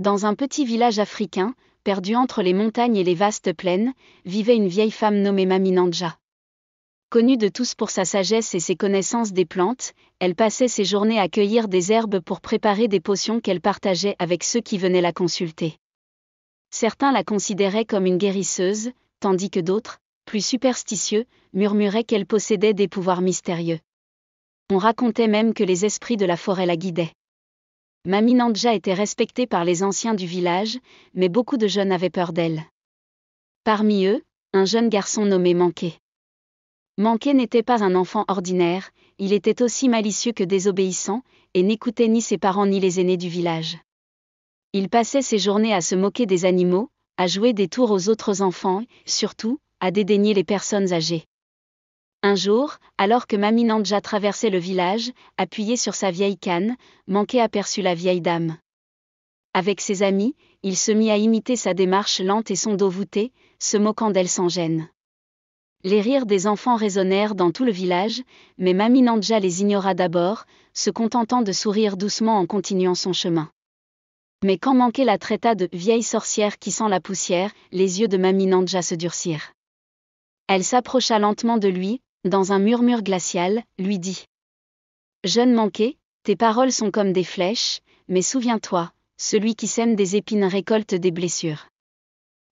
Dans un petit village africain, perdu entre les montagnes et les vastes plaines, vivait une vieille femme nommée Mami Nandja. Connue de tous pour sa sagesse et ses connaissances des plantes, elle passait ses journées à cueillir des herbes pour préparer des potions qu'elle partageait avec ceux qui venaient la consulter. Certains la considéraient comme une guérisseuse, tandis que d'autres, plus superstitieux, murmuraient qu'elle possédait des pouvoirs mystérieux. On racontait même que les esprits de la forêt la guidaient. Mami Nandja était respectée par les anciens du village, mais beaucoup de jeunes avaient peur d'elle. Parmi eux, un jeune garçon nommé Manqué. Manqué n'était pas un enfant ordinaire, il était aussi malicieux que désobéissant, et n'écoutait ni ses parents ni les aînés du village. Il passait ses journées à se moquer des animaux, à jouer des tours aux autres enfants, et, surtout, à dédaigner les personnes âgées. Un jour, alors que Mami Nandja traversait le village, appuyée sur sa vieille canne, Manqué aperçut la vieille dame. Avec ses amis, il se mit à imiter sa démarche lente et son dos voûté, se moquant d'elle sans gêne. Les rires des enfants résonnèrent dans tout le village, mais Mami Nandja les ignora d'abord, se contentant de sourire doucement en continuant son chemin. Mais quand Manqué la traita de « vieille sorcière qui sent la poussière », les yeux de Mami Nandja se durcirent. Elle s'approcha lentement de lui, dans un murmure glacial, lui dit « Jeune Manqué, tes paroles sont comme des flèches, mais souviens-toi, celui qui sème des épines récolte des blessures. »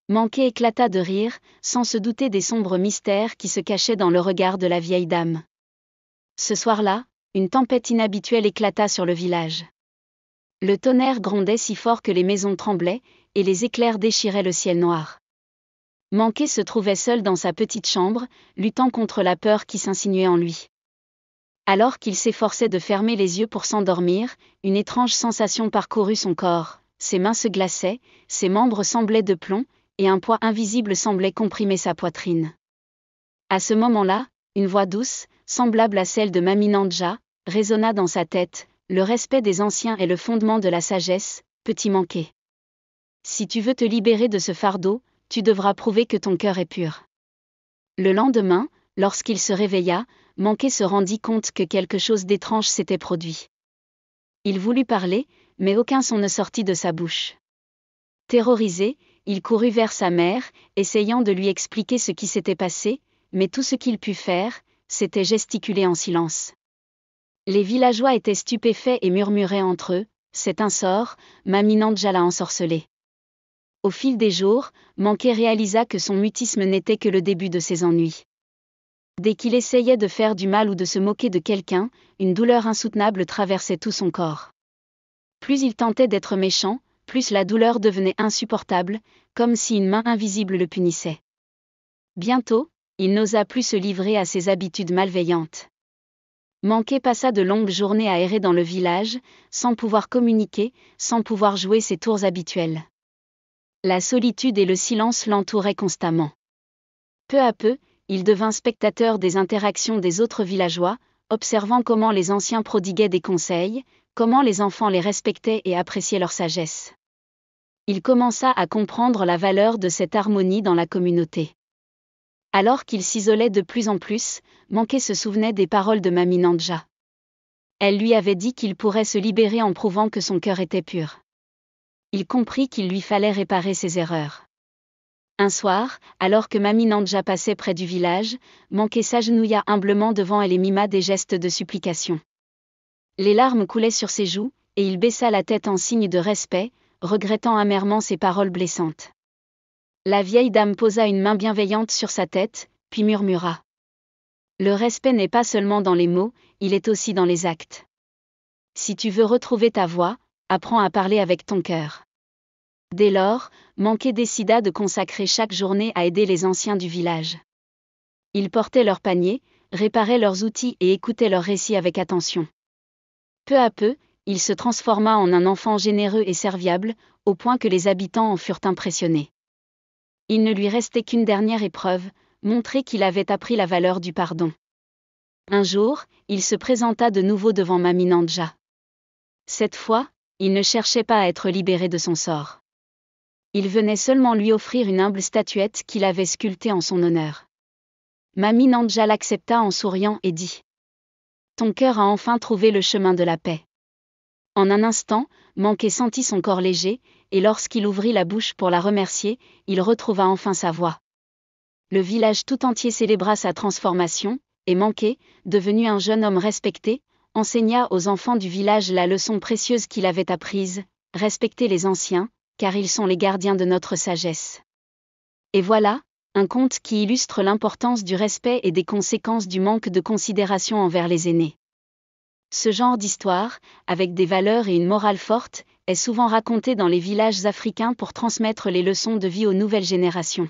Manqué éclata de rire, sans se douter des sombres mystères qui se cachaient dans le regard de la vieille dame. Ce soir-là, une tempête inhabituelle éclata sur le village. Le tonnerre grondait si fort que les maisons tremblaient, et les éclairs déchiraient le ciel noir. Manqué se trouvait seul dans sa petite chambre, luttant contre la peur qui s'insinuait en lui. Alors qu'il s'efforçait de fermer les yeux pour s'endormir, une étrange sensation parcourut son corps, ses mains se glaçaient, ses membres semblaient de plomb, et un poids invisible semblait comprimer sa poitrine. À ce moment-là, une voix douce, semblable à celle de Mami Nandja, résonna dans sa tête, « Le respect des anciens est le fondement de la sagesse, petit Manqué. Si tu veux te libérer de ce fardeau, tu devras prouver que ton cœur est pur. » Le lendemain, lorsqu'il se réveilla, Manqué se rendit compte que quelque chose d'étrange s'était produit. Il voulut parler, mais aucun son ne sortit de sa bouche. Terrorisé, il courut vers sa mère, essayant de lui expliquer ce qui s'était passé, mais tout ce qu'il put faire, c'était gesticuler en silence. Les villageois étaient stupéfaits et murmuraient entre eux, « C'est un sort, Mami Nandja l'a ensorcelé. » Au fil des jours, Manqué réalisa que son mutisme n'était que le début de ses ennuis. Dès qu'il essayait de faire du mal ou de se moquer de quelqu'un, une douleur insoutenable traversait tout son corps. Plus il tentait d'être méchant, plus la douleur devenait insupportable, comme si une main invisible le punissait. Bientôt, il n'osa plus se livrer à ses habitudes malveillantes. Manqué passa de longues journées à errer dans le village, sans pouvoir communiquer, sans pouvoir jouer ses tours habituels. La solitude et le silence l'entouraient constamment. Peu à peu, il devint spectateur des interactions des autres villageois, observant comment les anciens prodiguaient des conseils, comment les enfants les respectaient et appréciaient leur sagesse. Il commença à comprendre la valeur de cette harmonie dans la communauté. Alors qu'il s'isolait de plus en plus, Manqué se souvenait des paroles de Mami Nandja. Elle lui avait dit qu'il pourrait se libérer en prouvant que son cœur était pur. Il comprit qu'il lui fallait réparer ses erreurs. Un soir, alors que Mami Nandja passait près du village, Manqué s'agenouilla humblement devant elle et mima des gestes de supplication. Les larmes coulaient sur ses joues, et il baissa la tête en signe de respect, regrettant amèrement ses paroles blessantes. La vieille dame posa une main bienveillante sur sa tête, puis murmura. « Le respect n'est pas seulement dans les mots, il est aussi dans les actes. Si tu veux retrouver ta voix, apprends à parler avec ton cœur. » Dès lors, Manqué décida de consacrer chaque journée à aider les anciens du village. Il portait leurs paniers, réparait leurs outils et écoutait leurs récits avec attention. Peu à peu, il se transforma en un enfant généreux et serviable, au point que les habitants en furent impressionnés. Il ne lui restait qu'une dernière épreuve, montrer qu'il avait appris la valeur du pardon. Un jour, il se présenta de nouveau devant Mami Nandja. Cette fois, il ne cherchait pas à être libéré de son sort. Il venait seulement lui offrir une humble statuette qu'il avait sculptée en son honneur. Mami Nandja l'accepta en souriant et dit « Ton cœur a enfin trouvé le chemin de la paix. En un instant, Manqué sentit son corps léger, et lorsqu'il ouvrit la bouche pour la remercier, il retrouva enfin sa voix. Le village tout entier célébra sa transformation, et Manqué, devenu un jeune homme respecté, enseigna aux enfants du village la leçon précieuse qu'il avait apprise: respectez les anciens, car ils sont les gardiens de notre sagesse. Et voilà, un conte qui illustre l'importance du respect et des conséquences du manque de considération envers les aînés. Ce genre d'histoire, avec des valeurs et une morale forte, est souvent raconté dans les villages africains pour transmettre les leçons de vie aux nouvelles générations.